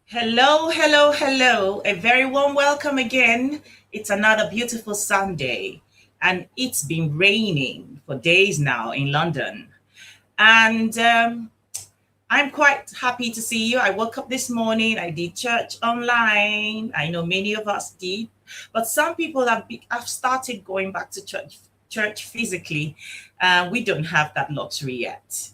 Hello, hello, hello. A very warm welcome again. It's another beautiful Sunday, and it's been raining for days now in London. And I'm quite happy to see you. I woke up this morning, I did church online. I know many of us did, but some people have started going back to church physically. We don't have that luxury yet.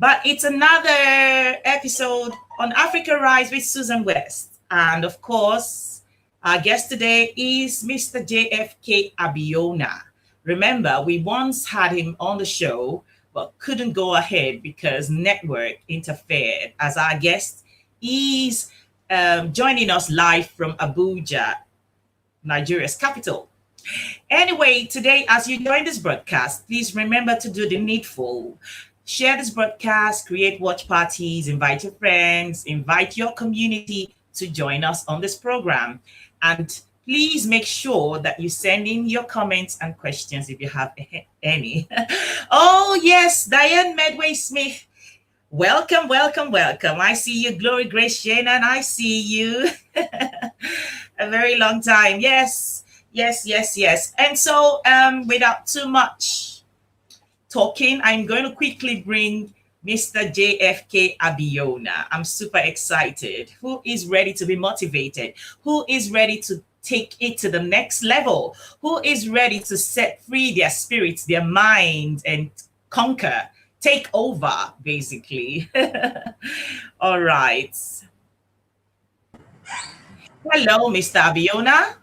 But it's another episode on Africa Rise with Susan West. And of course, our guest today is Mr. J.F.K Abiona. Remember, we once had him on the show, but couldn't go ahead because network interfered. As our guest is joining us live from Abuja, Nigeria's capital. Anyway, today, as you join this broadcast, please remember to do the needful. Share this broadcast, create watch parties, invite your friends, invite your community to join us on this program. And please make sure that you send in your comments and questions if you have any. Oh, yes, Diane Medway Smith. Welcome, welcome, welcome. I see you, Glory Grace Shane, and I see you. A very long time. Yes, yes, yes, yes. And so, without too much talking, I'm going to quickly bring Mr. J.F.K Abiona. I'm super excited. Who is ready to be motivated? Who is ready to take it to the next level? Who is ready to set free their spirits, their mind, and conquer, take over, basically? All right. Hello, Mr. Abiona.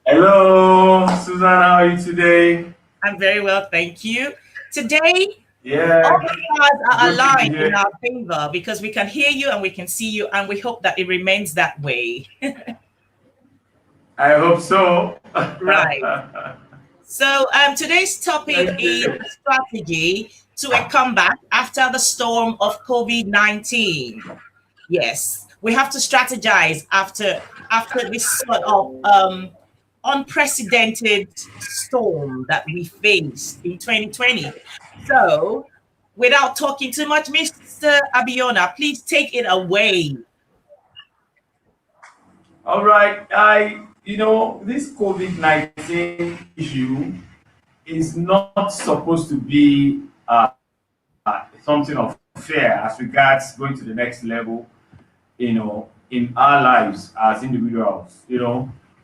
Hello, Susan. How are you today? I'm very well, thank you. Today, all Yeah, the stars are good to aligned in hear. our favor because we can hear you and we can see you, and we hope that it remains that way. I hope so. Right. So, today's topic Thank is you. strategy to a comeback after the storm of COVID-19. Yes, we have to strategize after this sort of unprecedented storm that we faced in 2020. So, without talking too much, Mr. Abiona, please take it away. All right. This COVID-19 issue is not supposed to be something of fair as regards going to the next level, in our lives as individuals.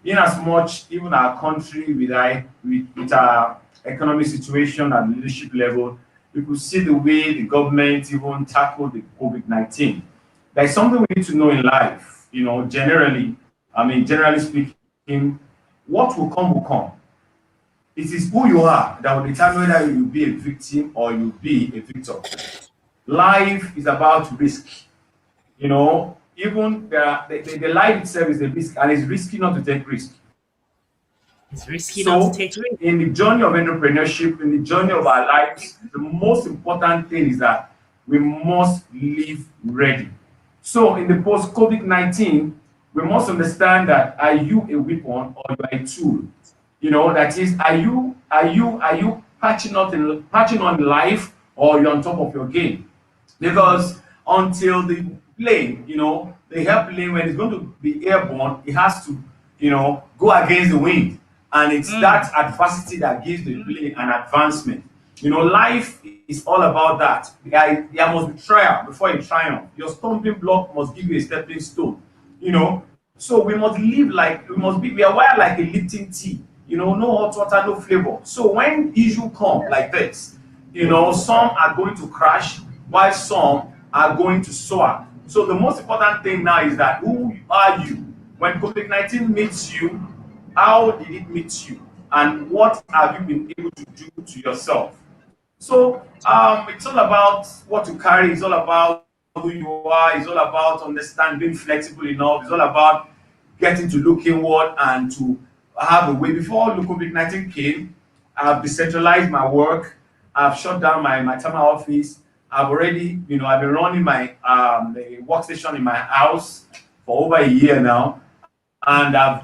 In as much even our country with our economic situation and leadership level, we could see the way the government even tackled the COVID-19. There's something we need to know in life, generally speaking, what will come will come. It is who you are that will determine whether you will be a victim or you will be a victor. Life is about risk. Even the life itself is a risk, and it's risky not to take risk. It's risky not to So, take risks. in the journey of entrepreneurship, in the journey of our lives, the most important thing is that we must live ready. So, in the post COVID-19, we must understand that are you a weapon or you are a tool? That is, are you patching on life, or you're on top of your game? Because until the plane, the airplane, when it's going to be airborne, it has to, go against the wind. And it's Mm, that adversity that gives the plane an advancement. Life is all about that. There must be trial before you triumph. Your stumbling block must give you a stepping stone. So we must live like we are wired like a Lipton tea. No hot water, no flavor. So when issue come like this, some are going to crash while some are going to soar. So the most important thing now is that who are you? When COVID-19 meets you, how did it meet you? And what have you been able to do to yourself? So it's all about what you carry, it's all about who you are, it's all about understanding, being flexible enough, it's all about getting to look inward and to have a way. Before COVID-19 came, I've decentralized my work, I've shut down my terminal office, I've been running my the workstation in my house for over a year now, and I've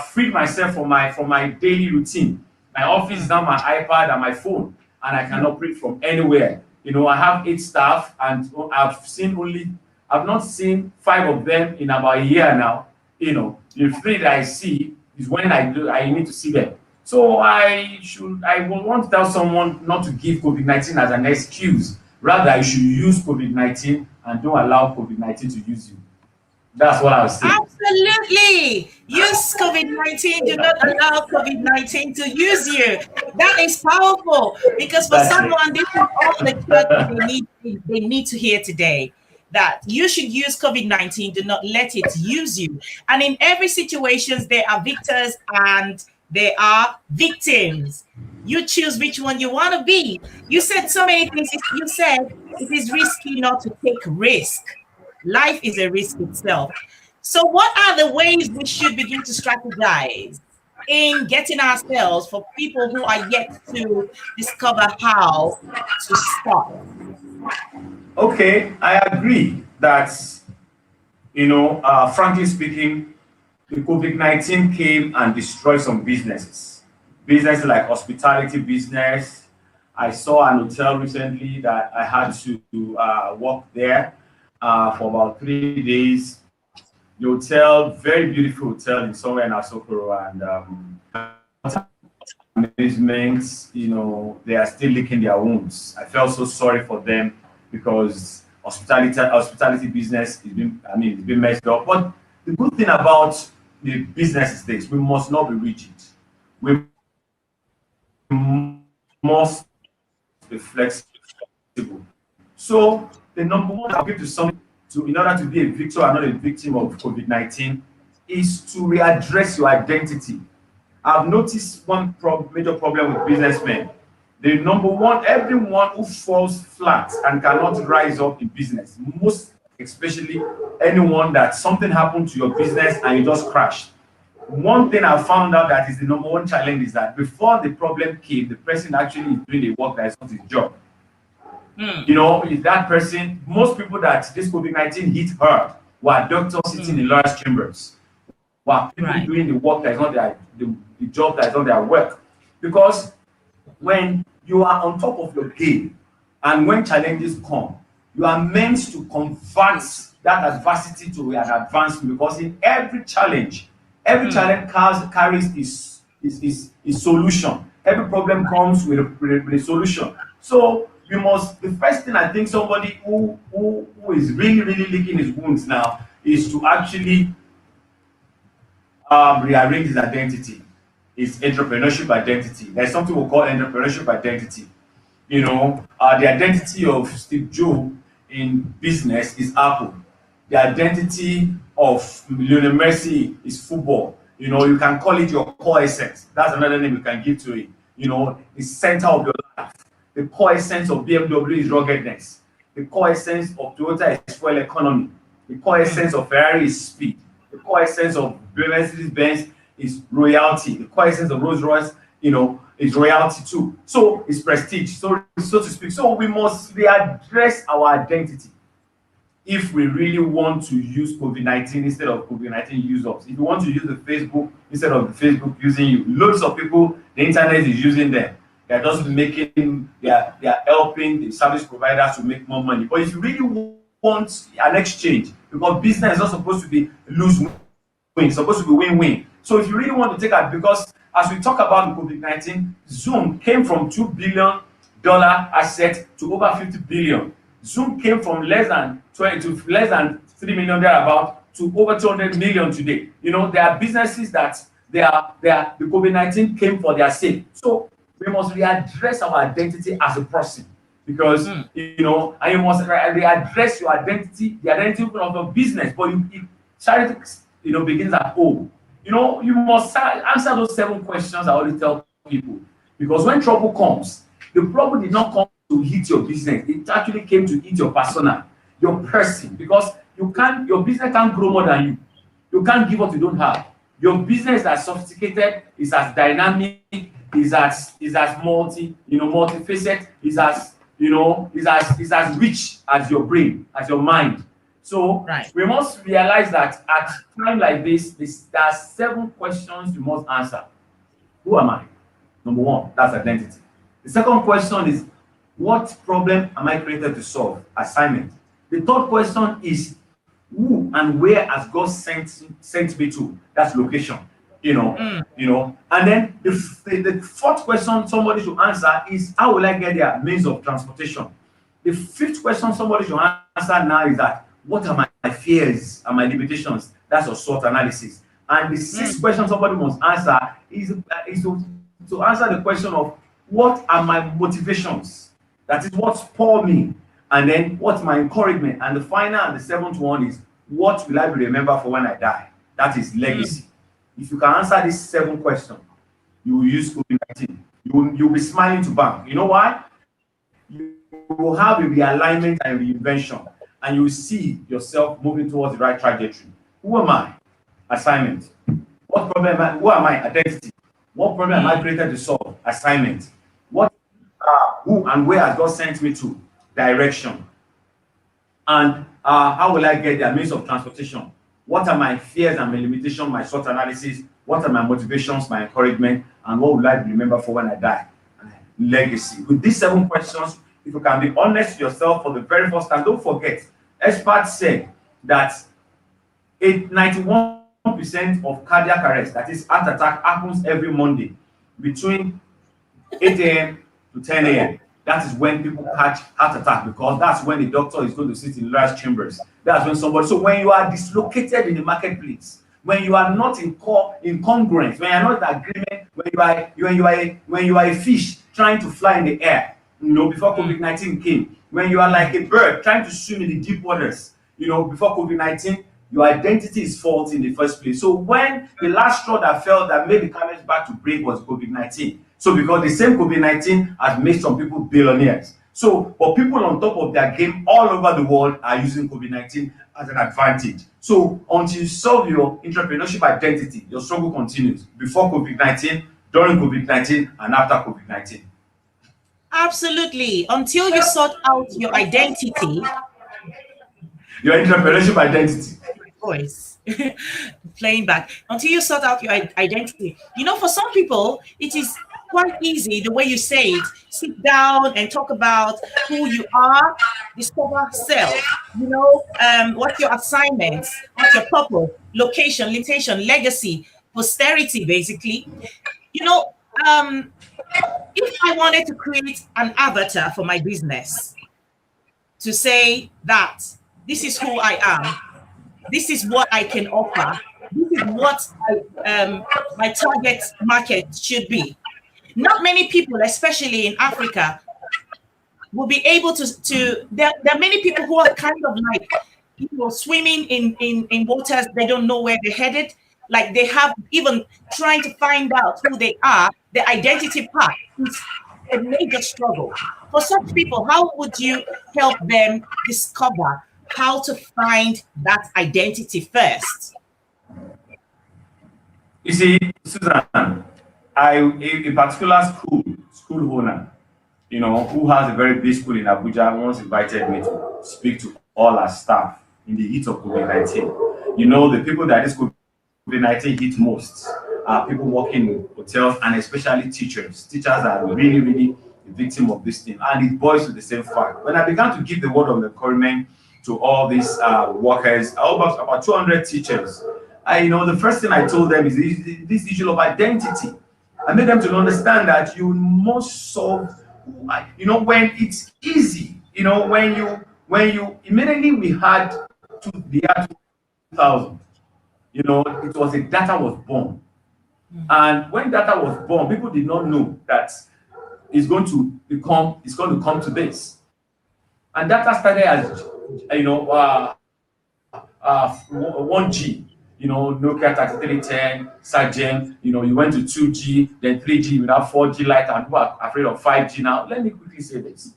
freed myself from my daily routine. My office is mm, now my iPad and my phone, and I can mm, operate from anywhere. I have 8 staff, and I've seen only I've not seen 5 of them in about a year now. The 3 that I see is when I need to see them. So I will want to tell someone not to give COVID-19 as an excuse. Rather, you should use COVID-19 and don't allow COVID-19 to use you. That's what I'll say. Absolutely. Use COVID-19. Do not allow COVID-19 to use you. That is powerful because for Exactly. someone, this is all the churches they need to hear today. That you should use COVID-19. Do not let it use you. And in every situations, there are victors and there are victims. You choose which one you want to be. You said so many things. You said it is risky not to take risk. Life is a risk itself. So, what are the ways we should begin to strategize in getting ourselves for people who are yet to discover how to start? Okay, I agree that, frankly speaking, the COVID-19 came and destroyed some businesses. Businesses like hospitality business. I saw an hotel recently that I had to work there for about 3 days. The hotel, very beautiful hotel in somewhere in Asokoro, and management, they are still licking their wounds. I felt so sorry for them because hospitality business it's been messed up. But the good thing about the business is this: we must not be rigid. We must be flexible. So the number one I'll give to something to in order to be a victor and not a victim of COVID-19 is to readdress your identity. I've noticed one major problem with businessmen. The number one, everyone who falls flat and cannot rise up in business, most especially anyone that something happened to your business and you just crashed. One thing I found out that is the number one challenge is that before the problem came, the person actually is doing the work that is not his job. Mm, If that person, most people that this COVID-19 hit hard were doctors sitting mm, in lawyers' chambers, were people right. doing the work that is not the job that is not their work. Because when you are on top of your game and when challenges come, you are meant to convert that adversity to an advancement because in every Mm, challenge carries its solution. Every problem comes with a solution. So the first thing I think somebody who is really, really licking his wounds now is to actually rearrange his identity, his entrepreneurship identity. There's something we call entrepreneurship identity. The identity of Steve Jobs in business is Apple. The identity of Lionel Messi is football. You can call it your core essence. That's another name you can give to it. The center of your life. The core essence of BMW is ruggedness. The core essence of Toyota is fuel economy. The core mm, essence of Ferrari is speed. The core essence of Mercedes Benz is royalty. The core essence of Rolls Royce, is royalty too. So it's prestige, so to speak. So we must readdress our identity if we really want to use COVID-19 instead of COVID-19 use us. If you want to use the Facebook instead of the Facebook using you, loads of people, the internet is using them. They are helping the service providers to make more money. But if you really want an exchange, because business is not supposed to be lose-win, it's supposed to be win-win. So if you really want to take that, because as we talk about COVID-19, Zoom came from $2 billion asset to over 50 billion. Zoom came from less than 20 to less than 3 million thereabout to over 200 million today. There are businesses that the COVID-19 came for their sake. So we must readdress our identity as a person because mm, and you must readdress your identity, the identity of your business. But charity, begins at home. You must answer those 7 questions I always tell people because when trouble comes, the problem did not come to hit your business. It actually came to hit your persona, your person, because your business can't grow more than you. You can't give what you don't have. Your business is as sophisticated, is as dynamic, is as multifaceted, is as rich as your brain, as your mind. So right. we must realize that at time like there are 7 questions you must answer. Who am I? Number one, that's identity. The second question is, what problem am I created to solve? Assignment. The third question is who and where has God sent me to? That's location. mm, And then the fourth question somebody should answer is how will I get there? Means of transportation. The fifth question somebody should answer now is that what are my fears and my limitations? That's a SWOT analysis. And the sixth mm, question somebody must answer is to answer the question of what are my motivations? That is what spur me. And then what's my encouragement? And the final and the seventh one is what will I be remembered for when I die? That is mm. legacy. If you can answer these seven questions, you will use COVID-19. You'll be smiling to bank. You know why? You will have a realignment and reinvention, and you will see yourself moving towards the right trajectory. Who am I? Assignment. What problem am I? Who am I? Identity. What problem am I Mm. created to solve? Assignment. What who and where has God sent me to? Direction. And how will I get there? Means of transportation. What are my fears and my limitations, my SWOT analysis? What are my motivations, my encouragement? And what will I remember for when I die? Legacy. With these seven questions, if you can be honest with yourself for the very first time, don't forget, experts say that 91% of cardiac arrest, that is heart attack, happens every Monday between 8 a.m. to 10 a.m. That is when people catch heart attack because that's when the doctor is going to sit in large chambers. That's when somebody. So when you are dislocated in the marketplace, when you are not in congruence, when you are not in agreement, when you are a fish trying to fly in the air, before Mm. COVID-19 came, when you are like a bird trying to swim in the deep waters, before COVID-19, your identity is faulty in the first place. So when the last straw that fell that made the camel's back to break was COVID-19. So because the same COVID-19 has made some people billionaires. So, but people on top of their game all over the world are using COVID-19 as an advantage. So until you solve your entrepreneurship identity, your struggle continues before COVID-19, during COVID-19, and after COVID-19. Absolutely. Until you sort out your identity, Your entrepreneurship identity. voice playing back until you sort out your identity. For some people, it is quite easy the way you say it. Sit down and talk about who you are, discover self. What's your assignments, what's your purpose, location, limitation, legacy, posterity, basically. You know, um, if I wanted to create an avatar for my business to say that this is who I am, this is what I can offer. This is what my target market should be. Not many people, especially in Africa, will be able to there are many people who are kind of like swimming in waters they don't know where they're headed. Like they have even trying to find out who they are, the identity part is a major struggle. For such people, how would you help them discover how to find that identity first? You see, Susan, a particular school owner, who has a very big school in Abuja, once invited me to speak to all our staff in the heat of COVID-19. The people that this COVID-19 hit most are people working in hotels and especially teachers. Teachers are really, really the victim of this thing. And it boils to the same fact. When I began to give the word of encouragement to all these workers, about 200 teachers, the first thing I told them is this issue of identity. I made them to understand that you must solve, when it's easy, when you immediately we had the year 2000, it was a data was born. And when data was born, people did not know that it's going to come to this. And data started as, 1G, Nokia 3310, Sagem, you went to 2G, then 3G, without 4G light, and people are afraid of 5G now. Let me quickly say this.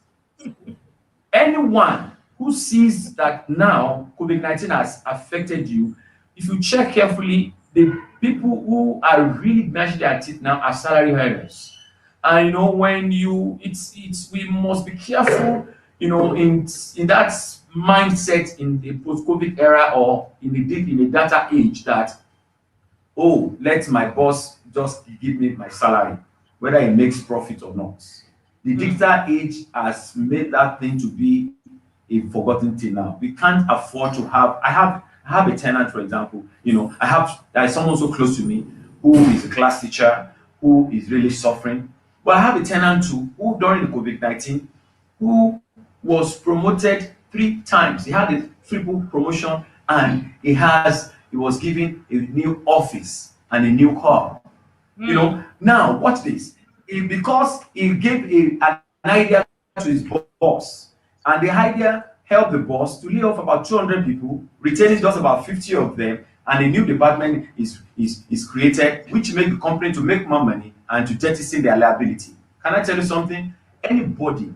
Anyone who sees that now COVID-19 has affected you, if you check carefully, the people who are really gnashing their teeth now are salary earners. And when it's we must be careful, in that mindset in the post-COVID era or in the data age that, oh, let my boss just give me my salary, whether he makes profit or not. The Mm, digital age has made that thing to be a forgotten thing now. We can't afford to have. I have a tenant, for example. There is someone so close to me who is a class teacher who is really suffering. But I have a tenant too who during the COVID-19 who was promoted 3 times. He had a triple promotion and he was given a new office and a new car. Now watch this. Because he gave an idea to his boss, and the idea helped the boss to lay off about 200 people, retaining just about 50 of them, and a new department is created, which make the company to make more money and to jettison their liability. Can I tell you something? Anybody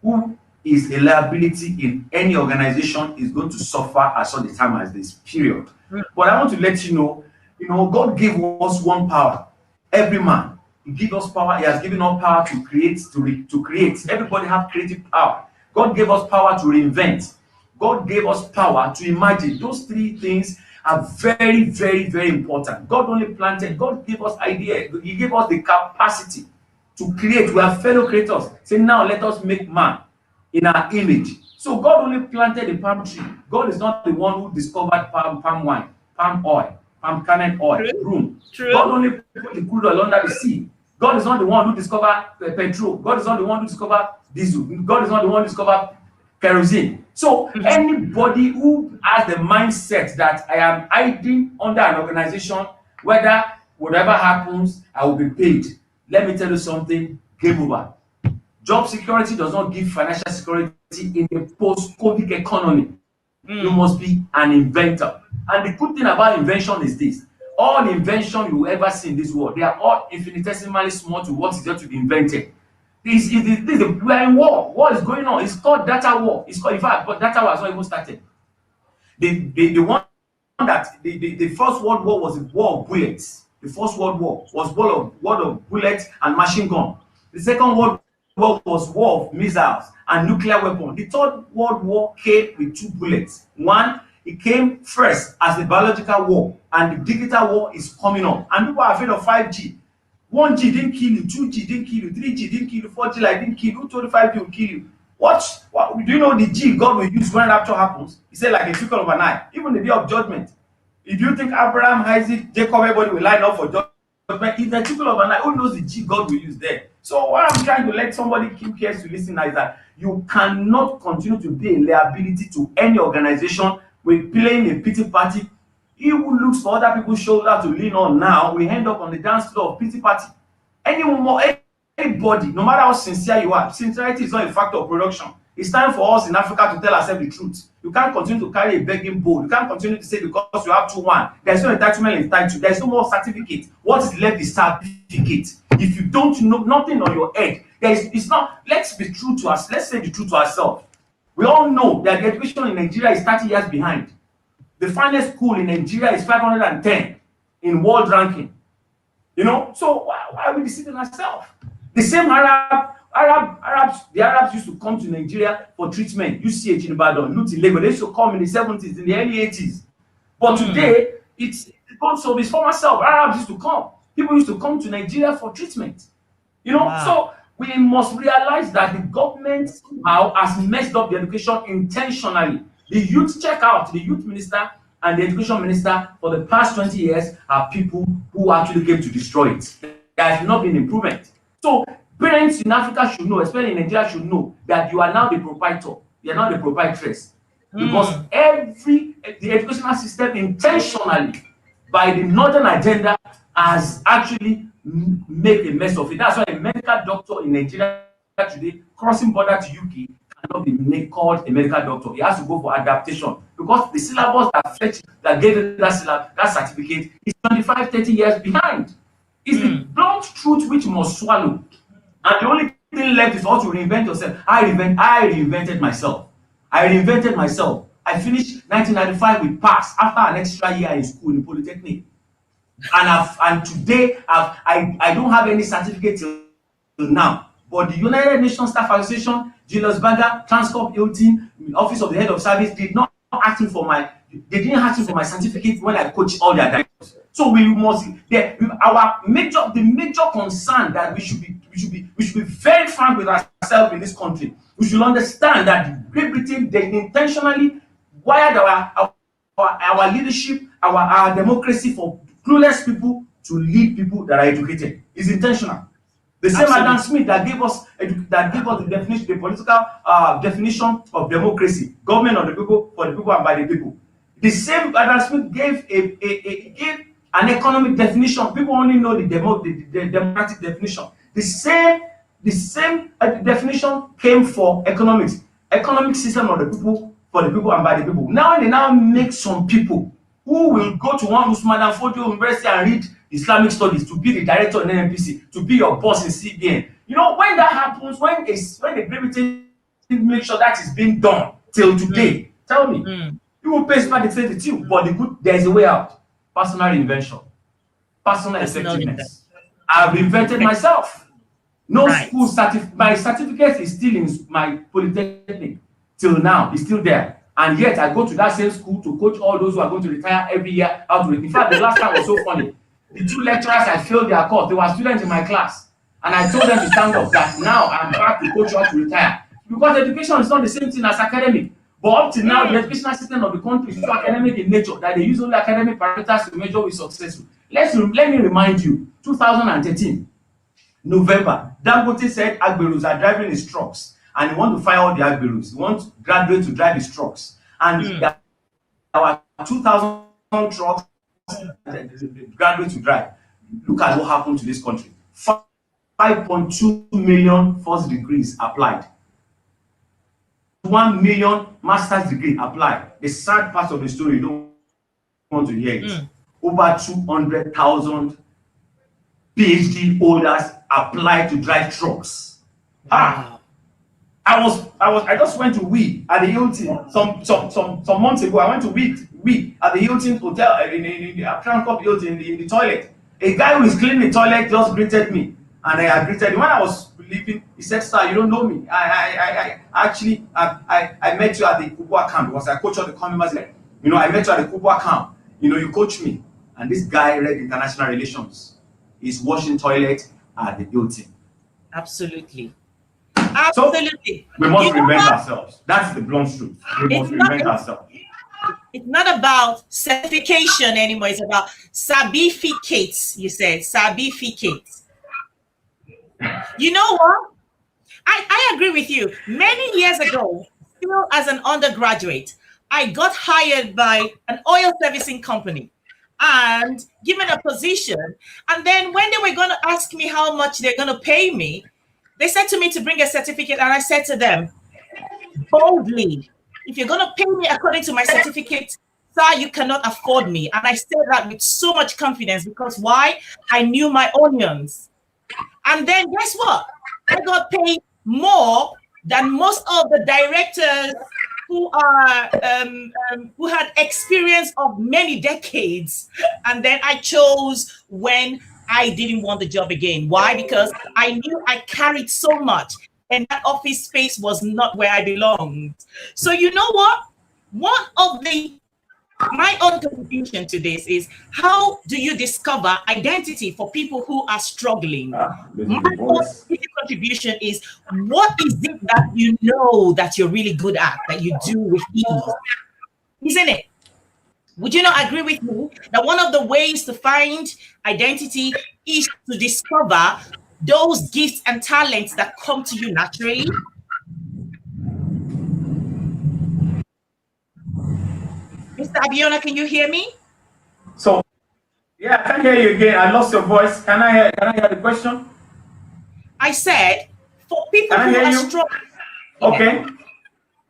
who is a liability in any organization is going to suffer as short a time as this. Period. But I want to let God gave us one power. Every man, He gives us power. He has given us power to create, to create. Everybody have creative power. God gave us power to reinvent. God gave us power to imagine. Those three things are very, very, very important. God gave us idea. He gave us the capacity to create. We are fellow creators. Say, now let us make man in our image. So God only planted a palm tree. God is not the one who discovered palm wine, palm oil, palm kernel oil, True. broom. God True. only put the crude oil under the sea. God is not the one who discovered petrol. God is not the one who discovered diesel. God is not the one who discovered kerosene. So anybody who has the mindset that I am hiding under an organization, whether whatever happens, I will be paid. Let me tell you something, game over. Job security does not give financial security in a post-COVID economy. You must be an inventor. And the good thing about invention is this. All invention you ever see in this world, they are all infinitesimally small to what is yet to be invented. We are in war. War is going on. It's called data war. It's called, in fact, but data war has not even started. The one that the first world war was a war of bullets. The first world war was war of bullets and machine gun. The second world war was war of missiles and nuclear weapons. The third world war came with 2 bullets. One, it came first as the biological war, and the digital war is coming up. And people are afraid of 5G. 1G didn't kill you, 2G didn't kill you, 3G didn't kill you, 4G like didn't kill you, 5G will kill you. What do you know the G God will use when rapture happens? He said, like a twinkle of an eye, even the day of judgment. If you think Abraham, Isaac, Jacob, everybody will line up for judgment, if the twinkle of an eye, who knows the G God will use there? So what I'm trying to let somebody keep cares to listen is that you cannot continue to be a liability to any organization with playing a pity party. He who looks for other people's shoulder to lean on now will end up on the dance floor of pity party. Anybody, no matter how sincere you are, sincerity is not a factor of production. It's time for us in Africa to tell ourselves the truth. You can't continue to carry a begging bowl. You can't continue to say because you have 2-1. There's no entitlement in time to. There's no more certificate. What is left is certificate. If you don't know nothing on your head, it's not. Let's be true to us. Let's say the truth to ourselves. We all know that the education in Nigeria is 30 years behind. The finest school in Nigeria is 510 in world ranking. So why are we deceiving ourselves? The same the Arabs used to come to Nigeria for treatment. UCH in Ibadan, Lut in Lagos. They used to come in the 70s, in the early 80s. But today, it's gone so his former self. Arabs used to come. People used to come to Nigeria for treatment. Wow. So we must realize that the government somehow has messed up the education intentionally. The youth checkout, the youth minister and the education minister for the past 20 years are people who actually came to destroy it. There has not been improvement. So parents in Africa should know, especially in Nigeria, should know that you are now the proprietor. You are now the proprietress. Because the educational system intentionally, by the northern agenda, has actually made a mess of it. That's why a medical doctor in Nigeria today, crossing border to UK, cannot be called a medical doctor. He has to go for adaptation because the syllabus that gave him that certificate is 25-30 years behind. It's the blunt truth which you must swallow. And the only thing left is how to reinvent yourself. I reinvented myself. I finished 1995 with pass after an extra year in school in Polytechnic. And today I don't have any certificate till now. But the United Nations Staff Association, Julius Berger, Transcorp Hilton, Office of the Head of Service didn't ask me for my certificate when I coach all their directors. So we must the major concern that we should we should be very frank with ourselves in this country. We should understand that Great Britain, they intentionally wired our leadership, our democracy for clueless people to lead people that are educated. It's intentional. The same Absolutely. Adam Smith that gave us the definition, the political definition of democracy, government of the people, for the people, and by the people. The same Adam Smith gave gave an economic definition. People only know the democratic definition. The same definition came for economics. Economic system of the people, for the people, and by the people. Now they now make some people who will go to one Usman and Fodio University and read Islamic studies to be the director in NNPC, to be your boss in CBN. You know, when that happens, when the Great Britain make sure that is being done till today, tell me, you will pay somebody to say the you, but there's a way out. Personal reinvention, personal effectiveness. I've invented myself. No school my certificate is still in my polytechnic till now. It's still there. And yet I go to that same school to coach all those who are going to retire every year how to. In fact, the last time was so funny. The two lecturers I failed their course, they were students in my class. And I told them to stand up that now I'm back to coach how to retire. Because education is not the same thing as academic. But up to now, the educational system of the country is so academic in nature that they use only academic parameters to measure with successful. Let me remind you, 2013, November, Dangote said Agberos are driving his trucks and he want to fire all the Agberos. He wants graduates to drive his trucks. And there are 2,000 trucks graduates to drive. Look at what happened to this country. 5.2 million first degrees applied. 1 million master's degree applied. The sad part of the story, you don't want to hear it. Over 200,000 PhD holders applied to drive trucks. Wow. I just went to We at the Hilton some months ago. I went to We at the Hilton Hotel in the Crown Cup Hilton in the toilet. A guy who is cleaning the toilet just greeted me, and I greeted him. When I was leaving, he said, "Sir, you don't know me. I actually met you at the Kubwa camp because I coach all the camp members. You know, I met you at the Kubwa camp. You know, you coached me." And this guy read international relations. He's washing toilet at the Hilton. Absolutely. So Absolutely. we must reinvent ourselves. That's the blunt truth. We must reinvent ourselves. It's not about certification anymore. It's about sabificates. You said sabificates. You know what? I agree with you. Many years ago, still as an undergraduate, I got hired by an oil servicing company and given a position. And then when they were going to ask me how much they're going to pay me, they said to me to bring a certificate. And I said to them boldly, if you're going to pay me according to my certificate, sir, you cannot afford me. And I said that with so much confidence because why? I knew my onions. And then guess what? I got paid more than most of the directors who had experience of many decades. And then I chose when I didn't want the job again. Why? Because I knew I carried so much and that office space was not where I belonged. So you know what? One of my own contribution to this is how do you discover identity for people who are struggling? My own contribution is what is it that you know that you're really good at, that you do with ease? Isn't it? Would you not agree with me that one of the ways to find identity is to discover those gifts and talents that come to you naturally? Mr. Abiona, can you hear me? So, yeah, I can't hear you again. I lost your voice. Can I hear the question? I said, for people who are struggling. Okay.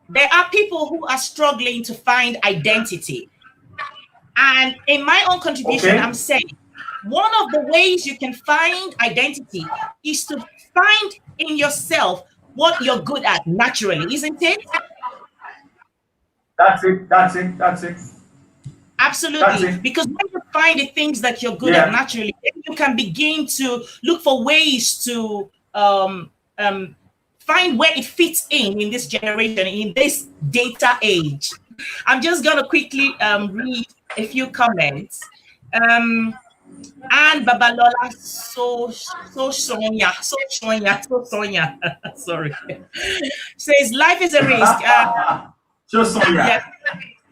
There are people who are struggling to find identity. And in my own contribution, I'm saying one of the ways you can find identity is to find in yourself what you're good at naturally, isn't it? That's it. Absolutely. Because when you find the things that you're good at naturally, you can begin to look for ways to find where it fits in this generation, in this data age. I'm just going to quickly read a few comments. And Babalola Sonia, sorry, says life is a risk. Just Yes, Sonia.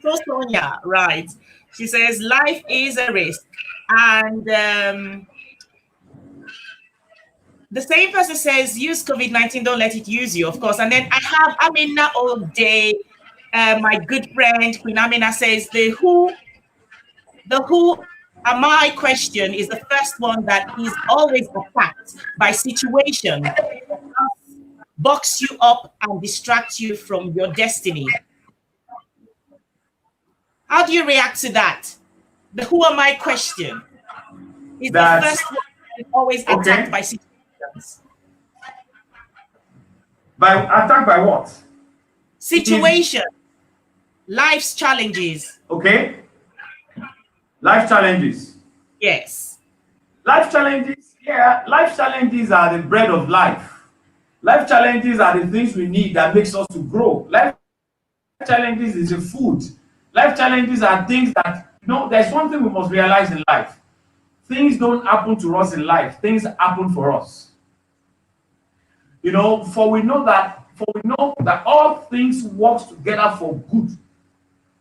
so Sonia, right? She says life is a risk, and the same person says use COVID-19, don't let it use you, of course. And then I have Amina all day. My good friend Queen Amina says the who am I question is the first one that is always attacked by situations that box you up and distract you from your destiny. How do you react to that? The who am I question is the That's first one that is always attacked okay. by situations. By attack by what? Is Situation, life's challenges. okay. Life challenges. Yes. Life challenges, yeah, life challenges are the bread of life. Life challenges are the things we need that makes us to grow. Life challenges is a food. Life challenges are things that, there's one thing we must realize in life. Things don't happen to us in life. Things happen for us. For we know that all things work together for good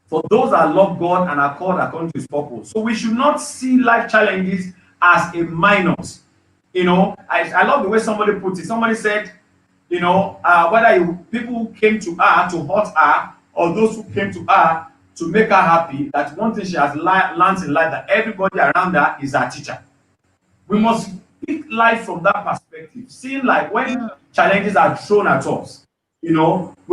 for those that love God and are called according to his purpose. So we should not see life challenges as a minus. I love the way somebody put it. Somebody said, whether people who came to her to hurt her or those who came to her to make her happy, that one thing she has learned in life that everybody around her is her teacher. We must pick life from that perspective, seeing like when challenges are thrown at us, we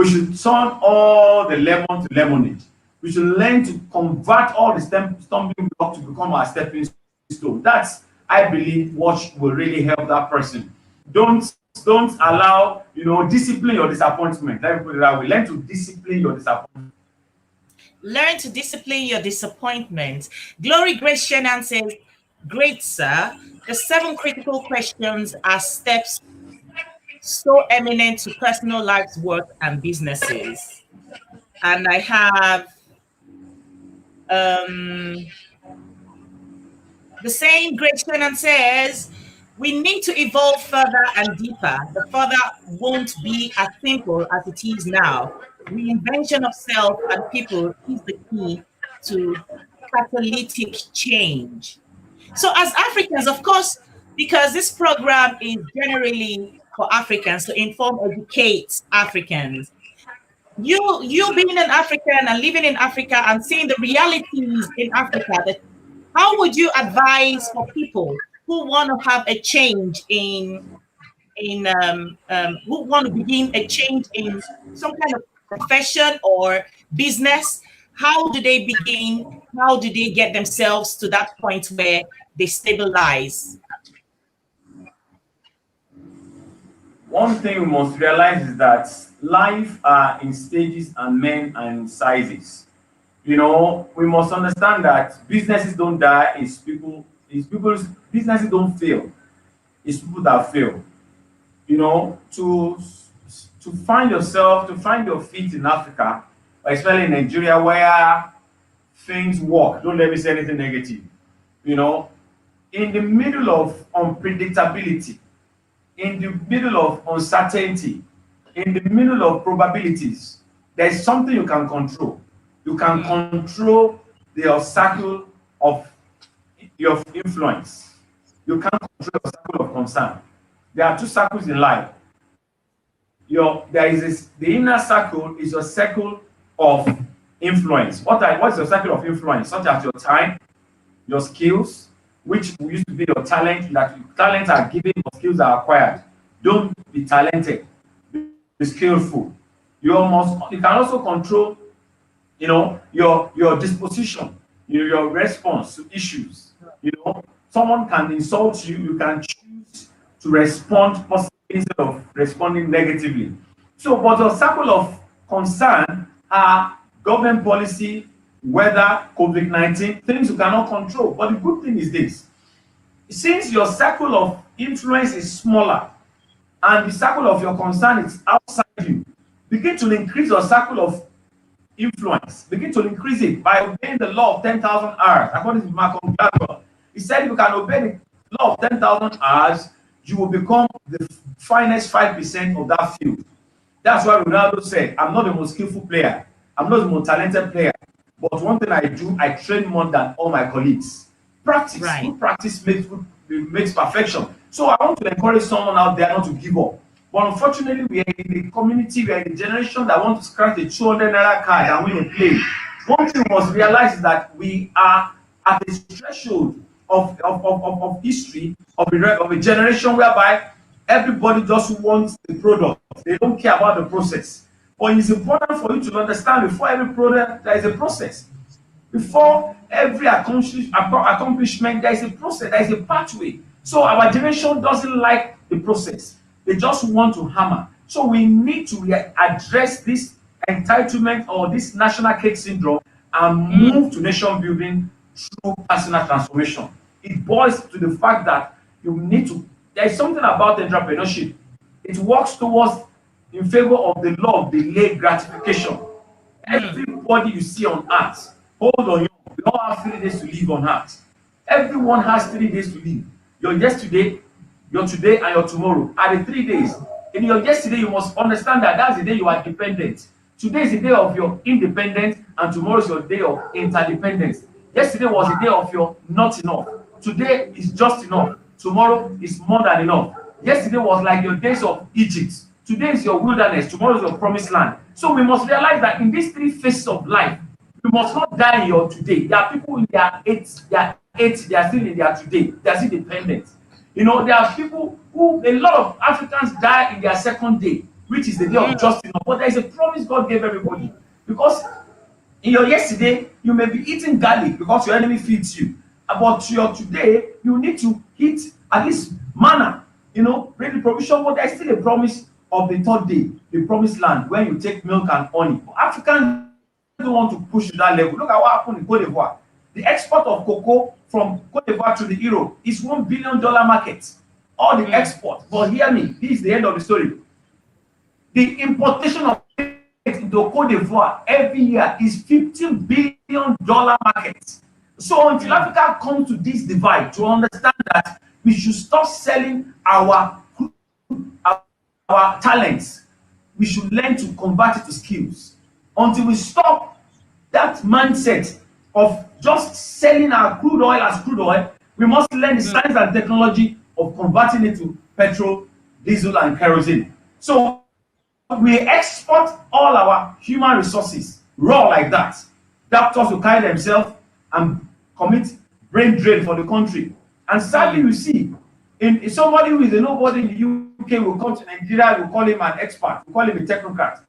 should turn all the lemon to lemonade. We should learn to convert all the stumbling block to become our stepping stone. That's, I believe, what will really help that person. Don't allow, discipline your disappointment. Let me put it that way. Learn to discipline your disappointment. Learn to discipline your disappointment. Glory Grace Shannon says, great, sir. The 7 critical questions are steps so eminent to personal lives, work, and businesses. And I have um, the same Grace Shannon says, we need to evolve further and deeper. The further won't be as simple as it is now. Reinvention of self and people is the key to catalytic change. So, as Africans, of course, because this program is generally for Africans to inform, educate Africans. You being an African and living in Africa and seeing the realities in Africa, that how would you advise for people who want to have a change in who want to begin a change in some kind of profession or business? How do they begin? How do they get themselves to that point where they stabilize? One thing we must realize is that life are in stages and men are in sizes. We must understand that businesses don't die, it's people's businesses don't fail, it's people that fail. To find yourself, to find your feet in Africa, especially in Nigeria where things work. Don't let me say anything negative. You know, in the middle of unpredictability, in the middle of uncertainty, in the middle of probabilities, there's something you can control. You can control the circle of your influence. You can't control your circle of concern. There are two circles in life. The inner circle is your circle of influence. What's your circle of influence? Such as your time, your skills, which used to be your talent, that talents are given, or skills are acquired. Don't be talented, be skillful. You can also control, your disposition, your response to issues. Someone can insult you, you can choose to respond positively instead of responding negatively. So, but your circle of concern are government policy, weather, COVID-19, things you cannot control. But the good thing is this: since your circle of influence is smaller and the circle of your concern is outside you, begin to increase your circle of influence. Begin to increase it by obeying the law of 10,000 hours, according to Malcolm Gladwell. He said, if you can obey the law of 10,000 hours, you will become the finest 5% of that field. That's why Ronaldo said, I'm not the most skillful player. I'm not the most talented player. But one thing I do, I train more than all my colleagues. Practice. Right. Good practice makes perfection. So I want to encourage someone out there not to give up. But unfortunately, we are in a community, we are in a generation that want to scratch the 200 naira card and win a play. One thing we must realize is that we are at a threshold of history of a generation whereby everybody just wants the product. They don't care about the process. But it's important for you to understand before every product there is a process. Before every accomplishment, there is a process, there is a pathway. So our generation doesn't like the process. They just want to hammer. So we need to address this entitlement or this national cake syndrome and move to nation building through personal transformation. It boils to the fact that you need to, there is something about entrepreneurship. It works towards in favor of the law of delayed gratification. Everybody you see on earth, hold on, we all have 3 days to live on earth. Everyone has 3 days to live. Your yesterday, your today, and your tomorrow are the 3 days. In your yesterday, you must understand that that's the day you are dependent. Today is the day of your independence, and tomorrow is your day of interdependence. Yesterday was the day of your not enough. Today is just enough. Tomorrow is more than enough. Yesterday was like your days of Egypt. Today is your wilderness. Tomorrow is your promised land. So we must realize that in these 3 phases of life, you must not die in your today. There are people in their eight, they are still in their today. They are still dependent. You know, there are people who, a lot of Africans die in their second day, which is the day of just enough. But there is a promise God gave everybody. Because in your yesterday, you may be eating garlic because your enemy feeds you. But your today, you need to eat at least manna, you know, bring the provision. But there is still a promise of the third day, the promised land, when you take milk and honey. But Africans don't want to push to that level. Look at what happened in Cote d'Ivoire. The export of cocoa from Cote d'Ivoire to the Europe is $1 billion market. All the export. But hear me, this is the end of the story. The importation of into Cote d'Ivoire every year is $15 billion market. So until Africa comes to this divide to understand that we should stop selling our talents, we should learn to convert it to skills. Until we stop that mindset of just selling our crude oil as crude oil, we must learn the science and technology of converting it to petrol, diesel, and kerosene. So we export all our human resources raw like that. Doctors will carry themselves and commit brain drain for the country. And sadly, you see, in somebody who is a nobody in the UK will come to Nigeria, will call him an expert, will call him a technocrat.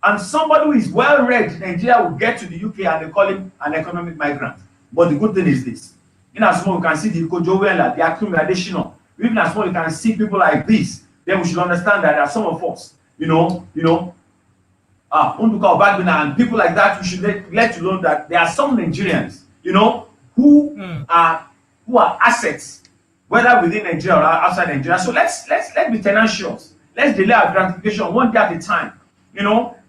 And somebody who is well read in Nigeria will get to the UK and they call him an economic migrant. But the good thing is this: in as small you can see the Kojowela, the Akim Additional, even as small you can see people like this, then we should understand that there are some of us, Unduka Obagbina and people like that, we should let you know that there are some Nigerians, who are assets, whether within Nigeria or outside Nigeria. So let's be tenacious. Let's delay our gratification one day at a time.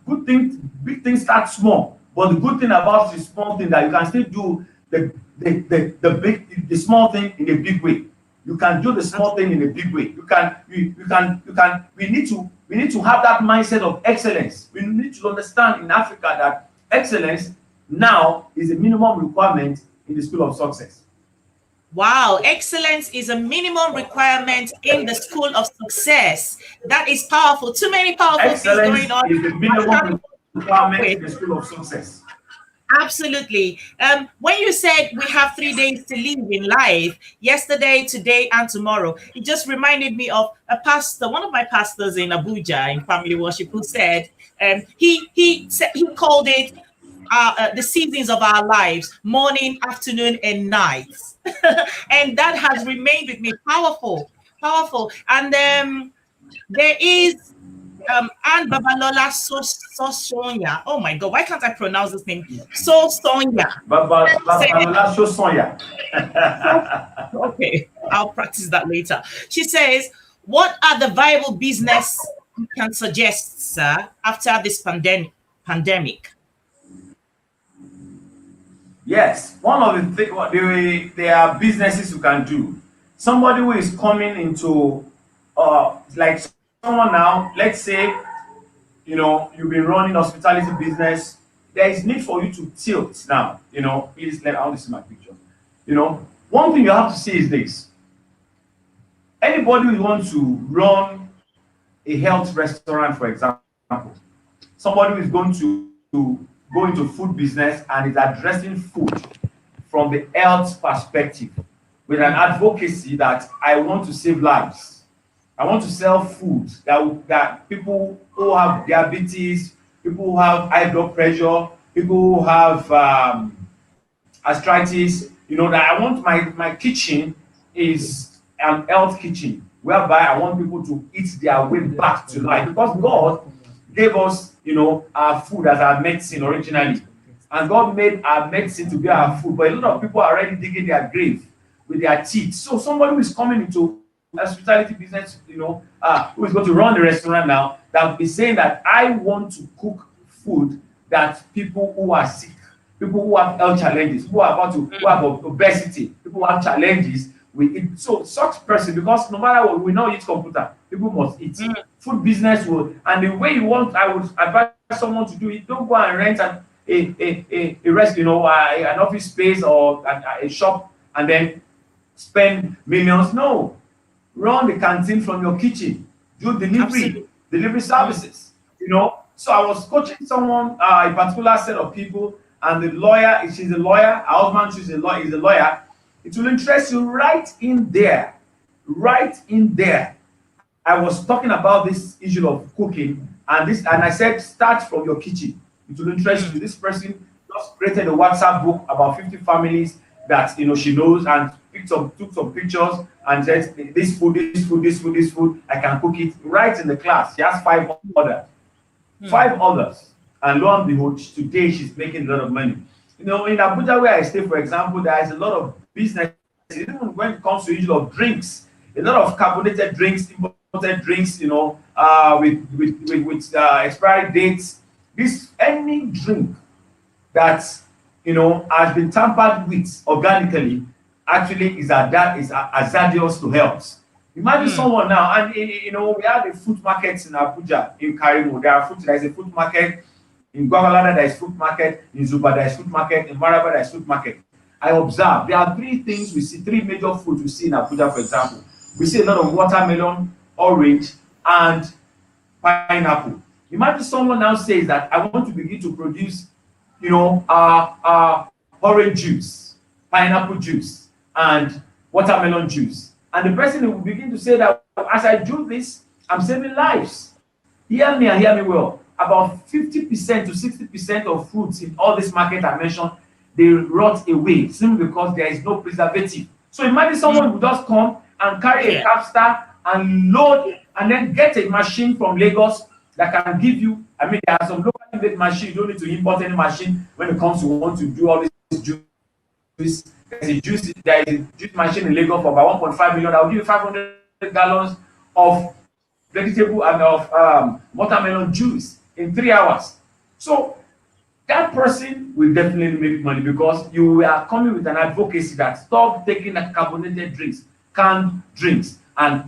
Good things, big things start small. But the good thing about the small thing that you can still do the small thing in a big way. You can do the small thing in a big way. We need to have that mindset of excellence. We need to understand in Africa that excellence now is a minimum requirement in the school of success. Wow, excellence is a minimum requirement in the school of success. That is powerful. Too many powerful things Excellence going on. is the minimum requirement in the school of success. Absolutely. When you said we have 3 days to live in life, yesterday, today, and tomorrow, it just reminded me of a pastor, one of my pastors in Abuja in family worship, who said, he called it the seasons of our lives, morning, afternoon, and nights. And that has remained with me. Powerful, powerful. And there is and Babalola Sosonya. Oh my God, why can't I pronounce this name? Sosonya. Babalola Sosonya. Okay, I'll practice that later. She says, "What are the viable business you can suggest, sir, after this pandemic?" Yes, one of the there are businesses you can do. Somebody who is coming into like someone now, let's say, you've been running hospitality business. There is need for you to tilt now. Please let I want to see my picture. One thing you have to see is this: anybody who wants to run a health restaurant, for example, somebody who is going to go into food business and is addressing food from the health perspective with an advocacy that I want to save lives. I want to sell food that people who have diabetes, people who have high blood pressure, people who have arthritis, that I want my kitchen is an health kitchen whereby I want people to eat their way back to life because God gave us, our food as our medicine originally. And God made our medicine to be our food. But a lot of people are already digging their grave with their teeth. So somebody who is coming into hospitality business, who is going to run the restaurant now, that will be saying that I want to cook food that people who are sick, people who have health challenges, who have obesity, people who have challenges with it. So such person, because no matter what, we know eat computer, people must eat. Food business will, and the way you want, I would advise someone to do it. Don't go and rent a rest, an office space or a shop and then spend millions. No, run the canteen from your kitchen, do Absolutely. delivery services. So I was coaching someone, a particular set of people, and the lawyer, she's a lawyer, her husband, she's a lawyer, is a lawyer. It will interest you right in there. I was talking about this issue of cooking, and I said start from your kitchen. It will interest you. This person just created a WhatsApp book about 50 families that she knows, and took some pictures and said this food, this food, this food, this food. I can cook it right in the class. She has five others, and lo and behold, today she's making a lot of money. In Abuja, where I stay, for example, there is a lot of business, even when it comes to issue of drinks, a lot of carbonated drinks, imported drinks, with expiry dates. Any drink that has been tampered with organically actually is hazardous to health. Imagine someone now, and we have a food market in Abuja, in Karimu. There is a food market in Gwagwalada. There is food market in Zuba. There is food market in Maraba. There is food market. I observe there are three major foods we see in Abuja. For example, we see a lot of watermelon, orange, and pineapple. Imagine someone now says that I want to begin to produce, orange juice, pineapple juice, and watermelon juice. And the person will begin to say that as I do this, I'm saving lives. Hear me and hear me well. About 50% to 60% of fruits in all this market I mentioned, they rot away simply because there is no preservative. So imagine someone who just come and carry a Yeah. capster and load and then get a machine from Lagos that can give you. I mean, there are some locally made machines. You don't need to import any machine when it comes to want to do all this juice. There is a juice machine in Lagos for about 1.5 million. That will give you 500 gallons of vegetable and of watermelon juice in 3 hours. So that person will definitely make money because you are coming with an advocacy that stop taking carbonated drinks, canned drinks, and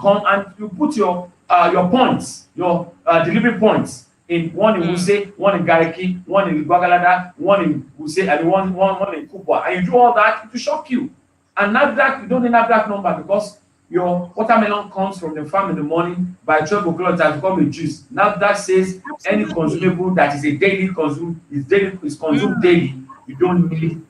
you put your points, your delivery points in one in Wuse, one in Gariki, one in Gbagalada, one in Wuse, and one in Kubwa, and you do all that, it will shock you. And NAFDAC, you don't need NAFDAC number because your watermelon comes from the farm in the morning. By 12 o'clock, it has become a juice. NAFDAC says any Absolutely. consumable that is a daily consumed is consumed daily. You don't need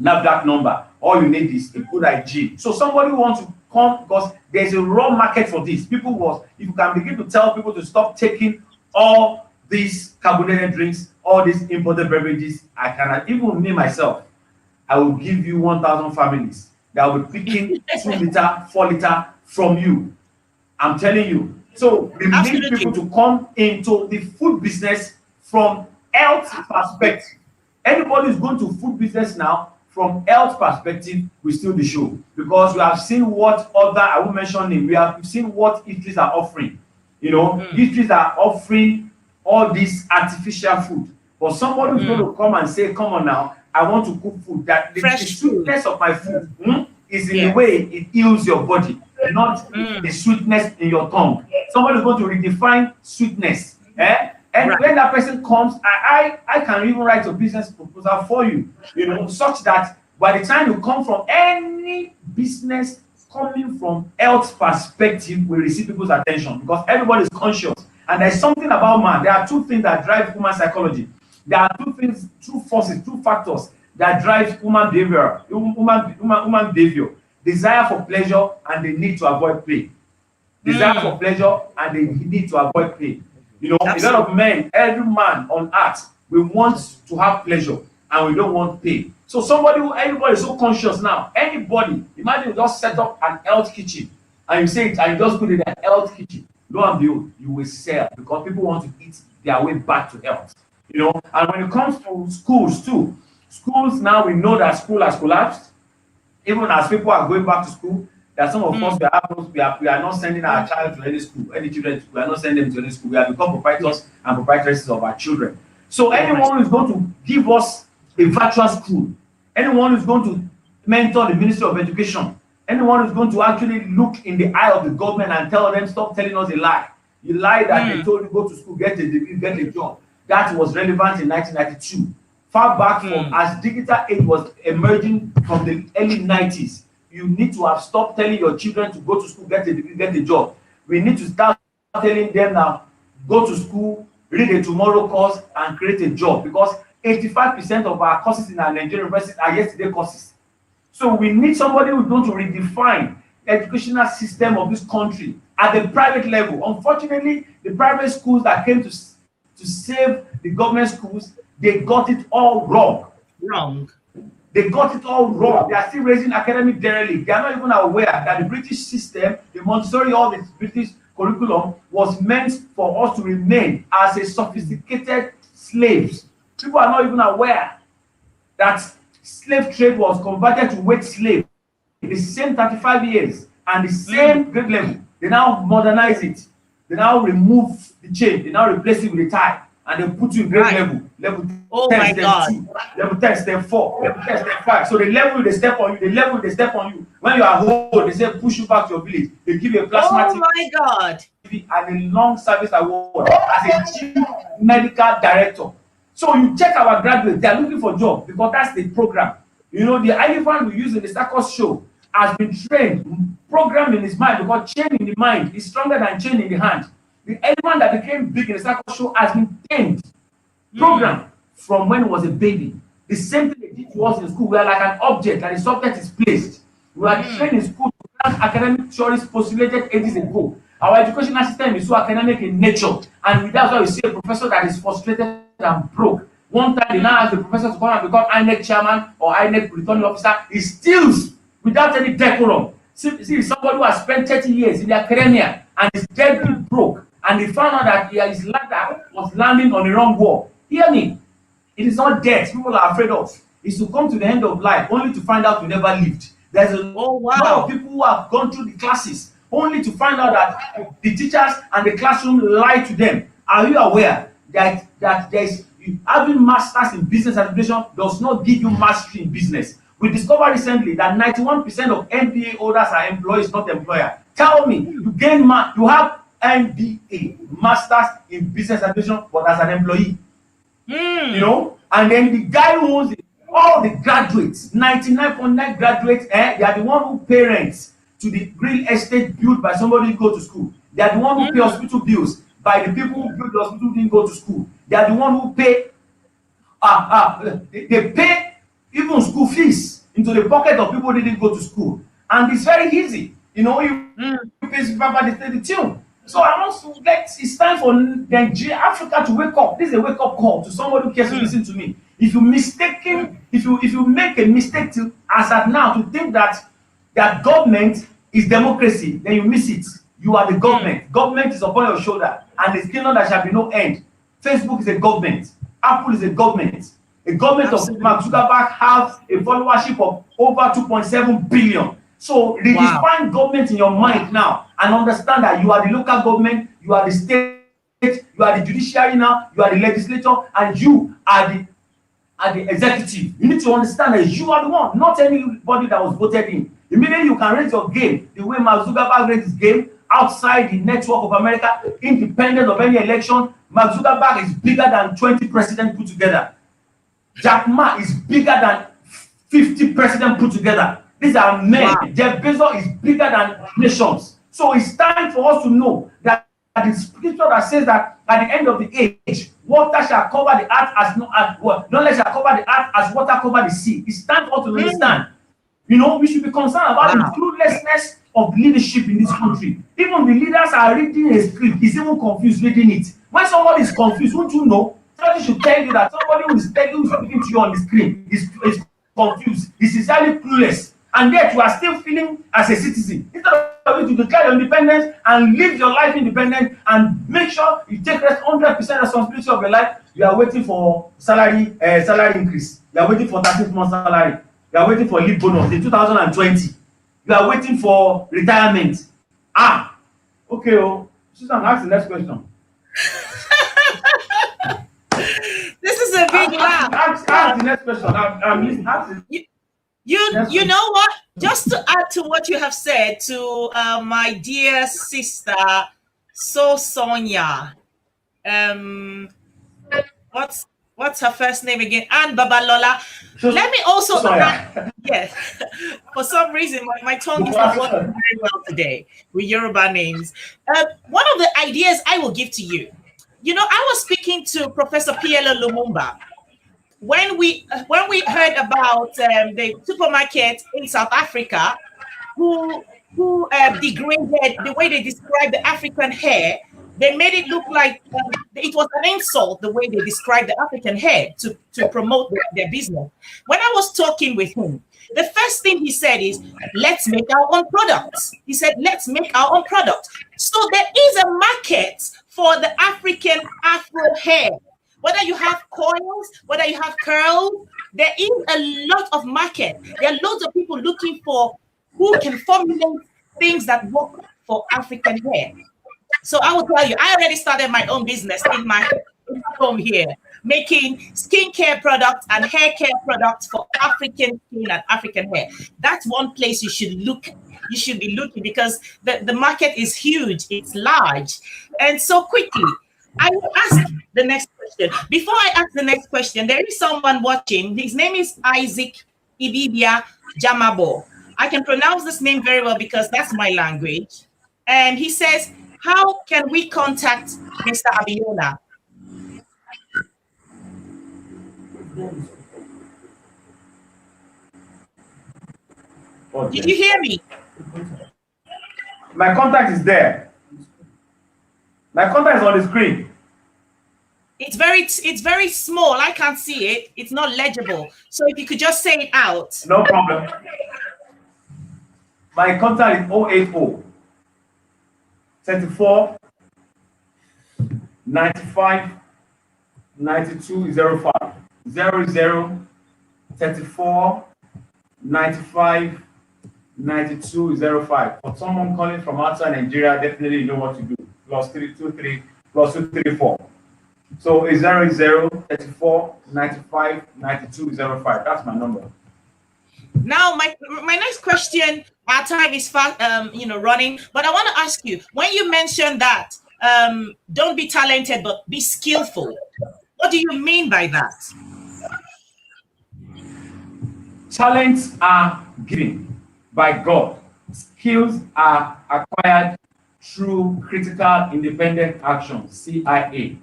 NAFDAC number. All you need is a good hygiene. So somebody who wants to come because there's a raw market for this. If you can begin to tell people to stop taking all these carbonated drinks, all these imported beverages, I cannot even me myself. I will give you 1,000 families that will be picking 2 liter, 4 liter from you. I'm telling you. So we need people Absolutely. to come into the food business from health perspective. Anybody who's going to food business now from health perspective will steal the show because we have seen what other I will mention name. We have seen what eateries are offering. Eateries are offering all this artificial food. But somebody who's going to come and say, "Come on now, I want to cook food, that the Fresh food. sweetness of my food is in the Yes. way it heals your body, not the Mm. sweetness in your tongue. Somebody is going to redefine sweetness. And when Right. that person comes, I can even write a business proposal for you, such that by the time you come from any business coming from health perspective will receive people's attention, because everybody is conscious. And there's something about man. There are two things that drive human psychology. There are two things, two forces, two factors that drive human behavior: desire for pleasure and the need to avoid pain. Desire for Mm. pleasure and the need to avoid pain. A lot of Absolutely. men, every man on earth, we want to have pleasure and we don't want pain. So everybody is so conscious now. Anybody, imagine you just set up an health kitchen and you say it and you just put it in an health kitchen. Lo and behold, you will sell, because people want to eat their way back to health. And when it comes to schools too, schools now, we know that school has collapsed. Even as people are going back to school, that some of us, Mm. we are not sending our child to any school, any children. We are not sending them to any school. We have become proprietors and proprietaresses of our children. So Oh my. anyone who is going to give us a virtual school, anyone who is going to mentor the Ministry of Education, anyone who is going to actually look in the eye of the government and tell them, stop telling us a lie. You lie that they Mm. told you go to school, get a degree, get a job. That was relevant in 1992. Far back from Mm. as digital age was emerging from the early 90s, you need to have stopped telling your children to go to school, get a degree, get a job. We need to start telling them now, go to school, read a tomorrow course, and create a job, because 85% of our courses in our Nigerian universities are yesterday courses. So we need somebody who's going to redefine the educational system of this country at the private level. Unfortunately, the private schools that came to save the government schools, they got it all wrong. Wrong. They got it all wrong. They are still raising academic derelict. They are not even aware that the British system, the Montessori, all the British curriculum was meant for us to remain as a sophisticated slaves. People are not even aware that slave trade was converted to wage slave the same 35 years and the Mm. same grade level. They now modernize it. They now remove the chain. They now replace it with a tie, and they put you in grade Right. level. Level Oh 10, my step God. 2. Level 10, step 4. Level 10, step 5. So the level they step on you, the level they step on you. When you are old, they say push you back to your village. They give you a plasma Oh TV my God. and a long service award as a chief medical director. So you check our graduates, they are looking for job, because that's the program. The elephant we use in the circus show has been trained, programmed in his mind, because chain in the mind is stronger than chain in the hand. The elephant that became big in the circus show has been trained, Mm. programmed from when he was a baby. The same thing they did to us in school. We are like an object that the subject is placed. We are Mm. trained in school to grant academic theories postulated ages ago. Our educational system is so academic in nature, and that's why we see a professor that is frustrated and broke. One time they now ask the professor to come and become INEC chairman or INEC returning officer. He steals without any decorum. See somebody who has spent 30 years in the academia and is deadly broke, and they found out that his ladder was landing on the wrong wall. Hear me. It is not death people are afraid of. It's to come to the end of life only to find out you never lived. There's a Oh lot of wow. people who have gone through the classes only to find out that the teachers and the classroom lie to them. Are you aware that there's having masters in business administration does not give you mastery in business? We discovered recently that 91% of MBA holders are employees, not employer. Tell me, you have MBA, masters in business administration, but as an employee. Mm. And then the guy who owns it, all the graduates, 99.9 graduates, they are the one who pay rent to the real estate built by somebody who go to school. They are the one who pay Mm. hospital bills by the people who build the hospital didn't go to school. They are the one who pay they pay even school fees into the pocket of people who didn't go to school. And it's very easy. You Mm. pay Papa the tune. So I want to get it's time for Nigeria, Africa to wake up. This is a wake up call to somebody who cares to Mm. listen to me. If you make a mistake as at now to think that government is democracy, then you miss it. You are the Mm. government. Government is upon your shoulder, and the kingdom that shall be no end. Facebook is a government. Apple is a government. A government of Mark Absolutely. Zuckerberg have a followership of over 2.7 billion. So Wow. redefine government in your mind now and understand that you are the local government, you are the state, you are the judiciary now, you are the legislature, and you are the at the executive. You need to understand that you are the one, not anybody that was voted in. Immediately you can raise your game the way Mark Zuckerberg raised his game outside the network of America, independent of any election. Mark Zuckerberg is bigger than 20 presidents put together. Jack Ma is bigger than 50 presidents put together. These are men. Wow. Jeff Bezos is bigger than nations. So it's time for us to know that the scripture that says that at the end of the age, water shall cover the earth as no knowledge shall cover the earth as water cover the sea. It's time for us to Mm. understand. We should be concerned about the Wow. cluelessness of leadership in this country. Even the leaders are reading a script, he's even confused reading it. When somebody is confused, won't you know? Somebody should tell you that somebody who is speaking to you on the screen is confused, is sincerely clueless, and yet you are still feeling as a citizen. Instead of you to declare your independence and live your life independent and make sure you take 100% responsibility of your life, you are waiting for salary increase. You are waiting for 13th month salary. You are waiting for leave bonus in 2020. You are waiting for retirement. Okay, Susan, ask the next question. This is a big laugh. Ask the next question. Ask the You, you, next you question. know what? Just to add to what you have said to my dear sister, Sonia. Um, what's her first name again? Anne Babalola. Let me also add, yes, for some reason my tongue is not working very well today with Yoruba names. One of the ideas I will give to you. I was speaking to Professor Pielo Lumumba when we heard about the supermarket in South Africa who degraded the way they described the African hair. They made it look like it was an insult the way they described the African hair to promote their business. When I was talking with him, the first thing he said is, let's make our own products. He said, let's make our own products. So there is a market for the African Afro hair. Whether you have coils, whether you have curls, there is a lot of market. There are loads of people looking for who can formulate things that work for African hair. So I will tell you, I already started my own business in my home here, making skincare products and hair care products for African skin and African hair. That's one place you should look. You should be looking because the market is huge, it's large. And so quickly, I will ask the next question. Before I ask the next question, there is someone watching. His name is Isaac Ibibia Jamabo. I can pronounce this name very well because that's my language. And he says, how can we contact Mr. Abiona? Did you hear me? My contact is there. My contact is on the screen. It's very small. I can't see it. It's not legible. So if you could just say it out. No problem. My contact is 080 34 95 9205 00 34 95 9205. For someone calling from outside Nigeria, definitely you know what to do. +323 +234. So it's 00 34 95 9205. That's my number. Now, my next question. Our time is fast, running. But I want to ask you, when you mentioned that, don't be talented, but be skillful. What do you mean by that? Talents are given by God. Skills are acquired through critical independent action, CIA.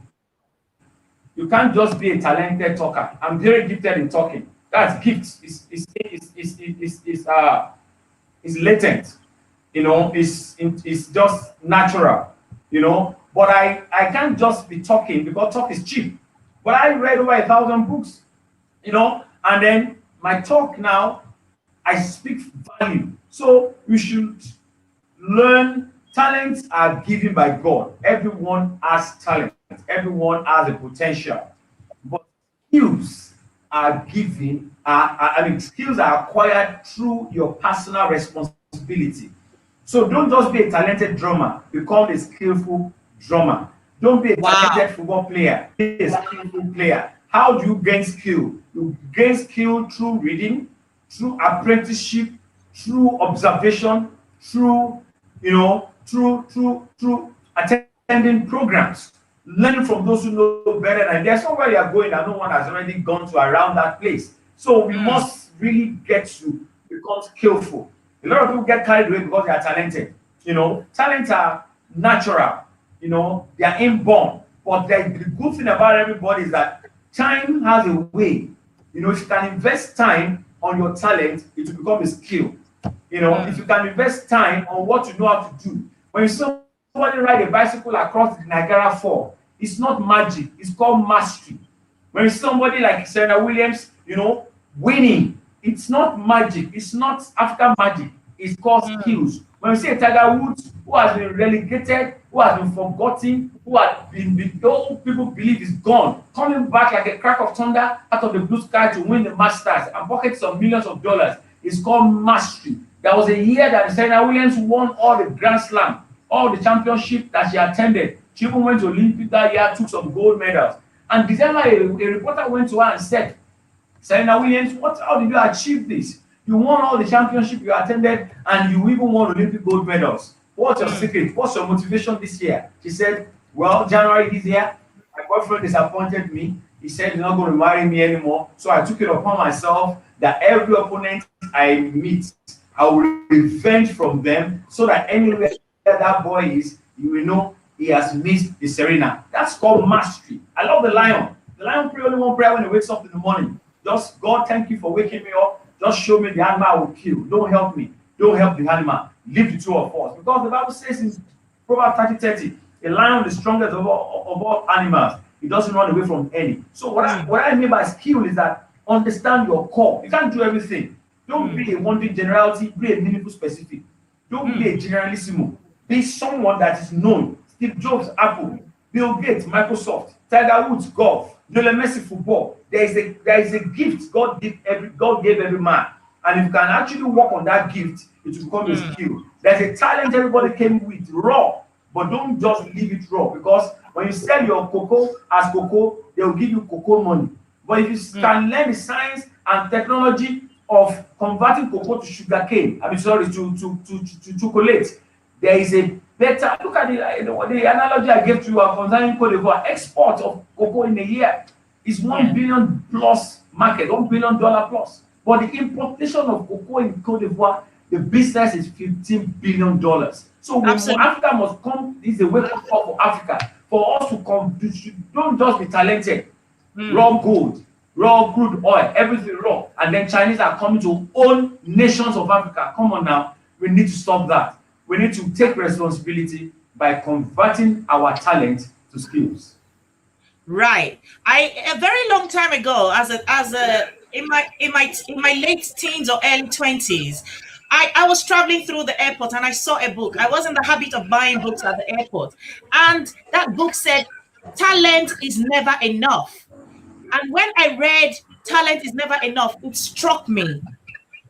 You can't just be a talented talker. I'm very gifted in talking. That's gift. It's latent. It's just natural. But I can't just be talking because talk is cheap. But I read over 1,000 books. And then my talk now, I speak value. So you should learn. Talents are given by God. Everyone has talent. Everyone has a potential. But skills are given, skills are acquired through your personal responsibility. So don't just be a talented drummer, become a skillful drummer. Don't be a talented football player, be a skillful player. How do you gain skill? You gain skill through reading, through apprenticeship, through observation, through through attending programs, learning from those who know better. And there's somewhere you are going that no one has already gone to around that place. So we mm, must really get to become skillful. A lot of people get carried away because they are talented. Talents are natural. They are inborn. But the good thing about everybody is that time has a way. If you can invest time on your talent, it will become a skill. If you mm, can invest time on what you know how to do. When you see somebody ride a bicycle across the Niagara Fall, it's not magic, it's called mastery. When you see somebody like Serena Williams, winning, it's not magic, it's not African magic, it's called mm, skills. When you see a Tiger Woods who has been relegated, who has been forgotten, who has been all people believe is gone, coming back like a crack of thunder out of the blue sky to win the Masters and pocket some millions of dollars, is called mastery. There was a year that Serena Williams won all the Grand Slam, all the championship that she attended. She even went to Olympic that year, took some gold medals. And December, a reporter went to her and said, Serena Williams, how did you achieve this? You won all the championship you attended and you even won Olympic gold medals. What's your mm, secret? What's your motivation this year? She said, well, January this year, my boyfriend disappointed me. He said he's not going to marry me anymore. So I took it upon myself that every opponent I meet, I will revenge from them so that anywhere that boy is, you will know he has missed the Serena. That's called mastery. I love the lion. The lion pray only one prayer when he wakes up in the morning. Just, God, thank you for waking me up. Just show me the animal I will kill. Don't help me. Don't help the animal. Leave the two of us. Because the Bible says in Proverbs 30:30, a lion is the strongest of all animals. He doesn't run away from any. So mm, what I mean by skill is that understand your core. You can't do everything. Don't mm, be a wandering generality, be a meaningful specific. Don't be mm, a generalissimo. Be someone that is known. Steve Jobs, Apple, Bill Gates, Microsoft, Tiger Woods, golf, Lionel Messi, football. There is a gift God gave every man. And if you can actually work on that gift, it will become a mm, skill. There's a talent everybody came with raw, but don't just leave it raw because when you sell your cocoa as cocoa, they will give you cocoa money. But if you mm. can learn the science and technology of converting cocoa to sugar cane, I mean, sorry, to chocolate, there is a better look at the analogy I gave to you concerning Cote d'Ivoire. Export of cocoa in a year is Yeah, 1 billion plus market, $1 billion plus. But the importation of cocoa in Cote d'Ivoire, the business is $15 billion. So absolutely. Africa must come. This is a wake up call for Africa for us to come. Don't just be talented. Mm. Raw gold, raw crude oil, everything raw, and then Chinese are coming to own nations of Africa. Come on now, we need to stop that. We need to take responsibility by converting our talent to skills. Right. A very long time ago, as a in my late teens or early 20s, I was traveling through the airport and I saw a book. I was in the habit of buying books at the airport, and that book said, "Talent is never enough." And when I read "Talent is never enough," it struck me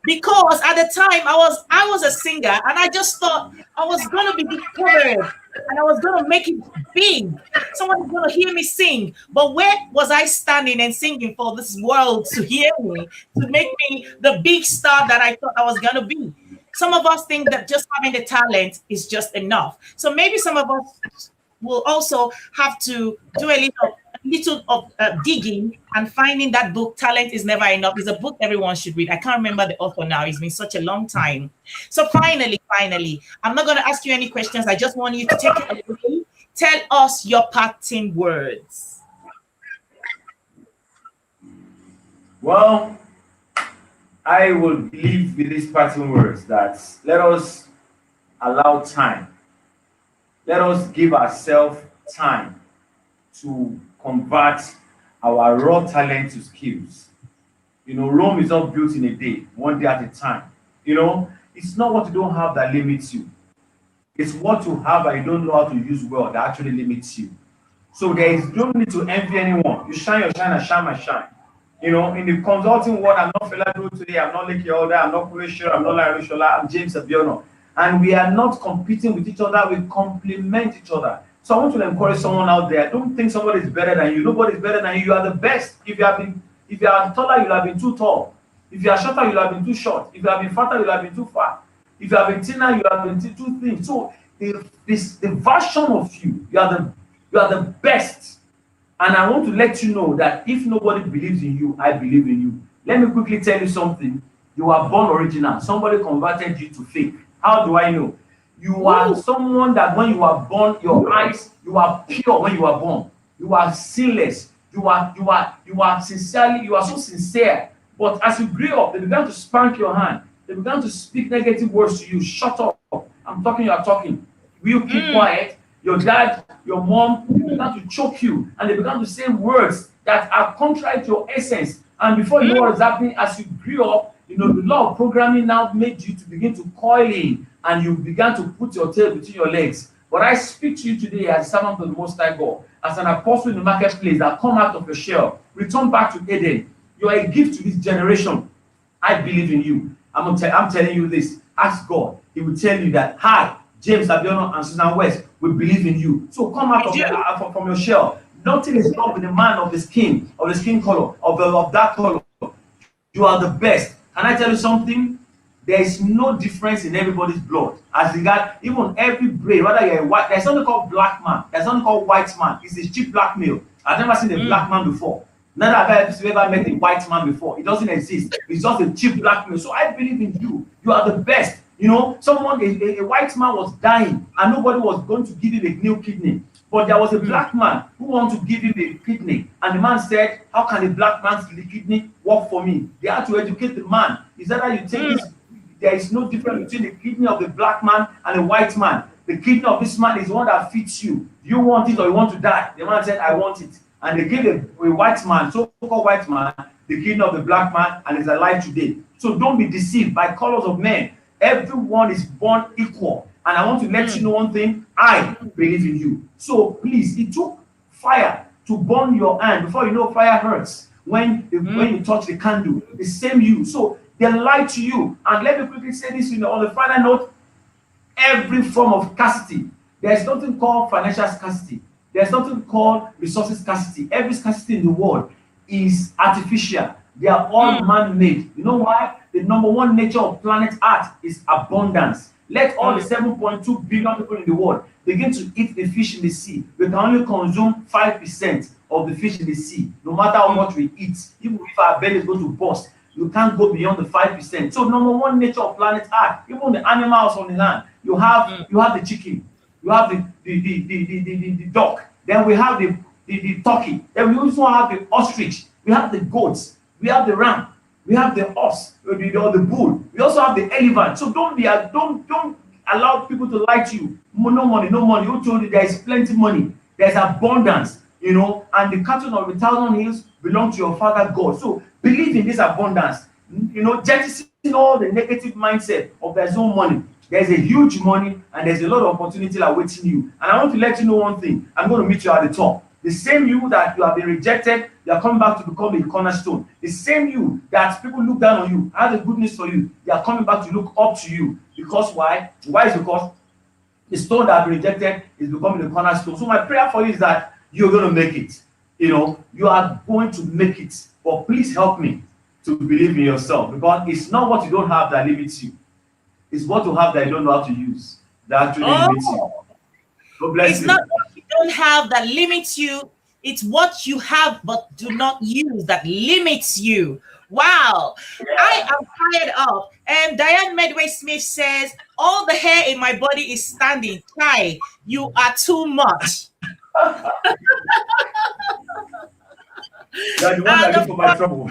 because at the time I was a singer and I just thought I was gonna be discovered and I was gonna make it big. Someone is gonna hear me sing. But where was I standing and singing for this world to hear me, to make me the big star that I thought I was gonna be? Some of us think that just having the talent is just enough. So maybe some of us will also have to do a little of digging and finding that book. Talent is never enough is a book everyone should read. I can't remember the author now. It's been such a long time. So finally, I'm not going to ask you any questions. I just want you to take it away. Tell us your parting words. Well, I will leave with these parting words that let us allow time. Let us give ourselves time to convert our raw talent to skills. Rome is not built in a day, one day at a time. It's not what you don't have that limits you. It's what you have and you don't know how to use well that actually limits you. So you don't need to envy anyone. You shine your shine and shine my shine. In the consulting world, I'm not Fela Duro today, I'm not Leke Older, I'm not Kulesho, I'm not Larry Shola, I'm James Abiona. And we are not competing with each other, we complement each other. So I want to encourage someone out there. Don't think somebody is better than you. Nobody is better than you. You are the best. If you have been If you are taller, you'll have been too tall. If you are shorter, you'll have been too short. If you have been fatter, you'll have been too fat. If you have been thinner, you have been too thin. So the version of you, you are the best. And I want to let you know that if nobody believes in you, I believe in you. Let me quickly tell you something. You are born original. Somebody converted you to fake. How do I know? You are Woo. someone that when you are born, your eyes, you are pure when you are born. You are sinless. You are sincerely, you are so sincere. But as you grew up, they began to spank your hand. They began to speak negative words to you. Shut up. I'm talking, you are talking. Will you keep Mm, quiet? Your dad, your mom began to choke you, and they began to say words that are contrary to your essence. And before you know mm, what is happening, as you grew up, the law of programming now made you to begin to coil in, and you began to put your tail between your legs. But I speak to you today as a servant of the Most High God, as an apostle in the marketplace, that come out of your shell, return back to Eden. You are a gift to this generation. I believe in you. I'm telling you this. Ask God. He will tell you that, hi, James Abiona and Susan West, we believe in you. So come out we of do. from your shell. Nothing is wrong with the man of the skin color, of that color. You are the best. Can I tell you something? There is no difference in everybody's blood. As regard even every brain, whether you're a white, there's something called black man, there's something called white man. It's a cheap blackmail. I've never seen a black Mm, man before. Neither have I ever met a white man before. It doesn't exist. It's just a cheap blackmail. So I believe in you. You are the best. A white man was dying and nobody was going to give him a new kidney. But there was a mm, black man who wanted to give him a kidney. And the man said, how can a black man's kidney work for me? They had to educate the man. Is that how you take mm, this? There is no difference between the kidney of the black man and the white man. The kidney of this man is the one that fits you. Do you want it or you want to die? The man said, I want it. And they gave a white man, so-called white man, the kidney of the black man, and is alive today. So don't be deceived by colors of men. Everyone is born equal. And I want to let you know mm, one thing. I believe in you. So please, it took fire to burn your hand. Before you know, fire hurts when mm, you touch the candle. The same you. So they lie to you. And let me quickly say this, on the final note, every form of scarcity. There's nothing called financial scarcity. There's nothing called resources scarcity. Every scarcity in the world is artificial. They are all mm, man-made. You know why? The number one nature of planet Earth is abundance. Let all the mm, 7.2 billion people in the world begin to eat the fish in the sea. We can only consume 5% of the fish in the sea, no matter how mm, much we eat. Even if our belly is going to burst, you can't go beyond the 5%. So number one nature of planet Earth, even the animals on the land, mm, you have the chicken, you have the duck, then we have the turkey, then we also have the ostrich, we have the goats, we have the ram, we have the horse, the bull, we also have the elephant. So don't allow people to lie to you. No money, no money. Who told you there is plenty money? There's abundance, and the cattle of the thousand hills belong to your father God. So believe in this abundance. Jettison all the negative mindset of there's no money. There's a huge money and there's a lot of opportunity awaiting you. And I want to let you know one thing. I'm going to meet you at the top. The same you that you have been rejected, you are coming back to become a cornerstone. The same you that people look down on you, I have a good news for you. They are coming back to look up to you. Because why? Why is because the stone that have been rejected is becoming the cornerstone. So my prayer for you is that you're going to make it. You are going to make it. But please help me to believe in yourself, because it's not what you don't have that limits you. It's what you have that you don't know how to use that actually limits you. oh, God bless it's not you. what you don't have that limits you. It's what you have but do not use that limits you. Wow. I Yeah. am fired up. And Diane Medway Smith says, all the hair in my body is standing. Kai, you are too much. You are the one that And look of for my course, trouble.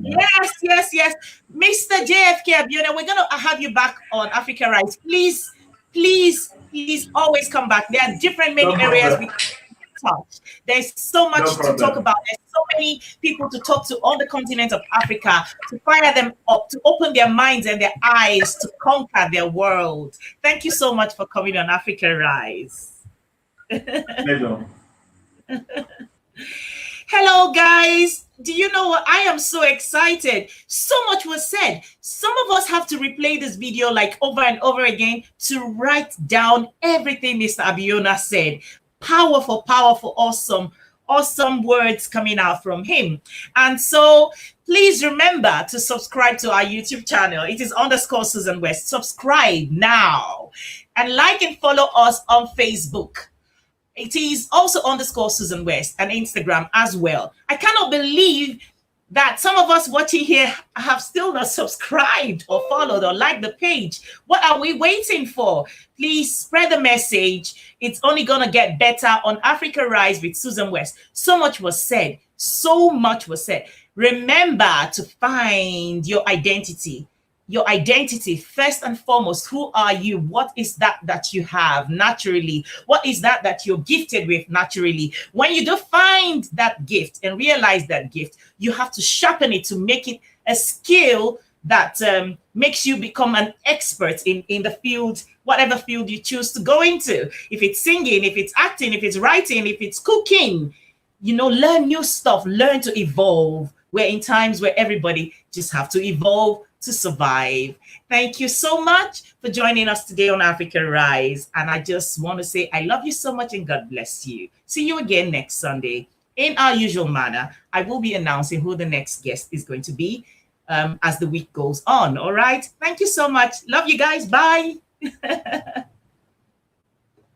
yes, yes, yes. Mr. J.F.K Abiona, we're going to have you back on Africa Rights. Please, please, please always come back. There are different No many areas we problem. can touch. There's so No much to talk problem. about. There's so many people to talk to on the continent of Africa, to fire them up, to open their minds and their eyes, to conquer their world. Thank you so much for coming on Africa Rise. Pleasure. Hello, guys. Do you know what? I am so excited. So much was said. Some of us have to replay this video like over and over again to write down everything Mr. Abiona said. Powerful, powerful, awesome. awesome words coming out from him. And so please remember to subscribe to our YouTube channel. It is underscore Susan West. Subscribe now and like and follow us on Facebook. It is also underscore Susan West and Instagram as well. I cannot believe that some of us watching here have still not subscribed or followed or liked the page. What are we waiting for? Please spread the message. It's only going to get better on Africa Rise with Susan West. So much was said. So much was said. Remember to find your identity. Your identity, first and foremost. Who are you? What is that you have naturally? What is that you're gifted with naturally? When you do find that gift and realize that gift, you have to sharpen it to make it a skill that makes you become an expert in the field, whatever field you choose to go into. If it's singing, if it's acting, if it's writing, if it's cooking, learn new stuff, learn to evolve. We're in times where everybody just have to evolve to survive. Thank you so much for joining us today on Africa Rise. And I just want to say I love you so much and God bless you. See you again next Sunday. In our usual manner, I will be announcing who the next guest is going to be as the week goes on. All right. Thank you so much. Love you guys. Bye.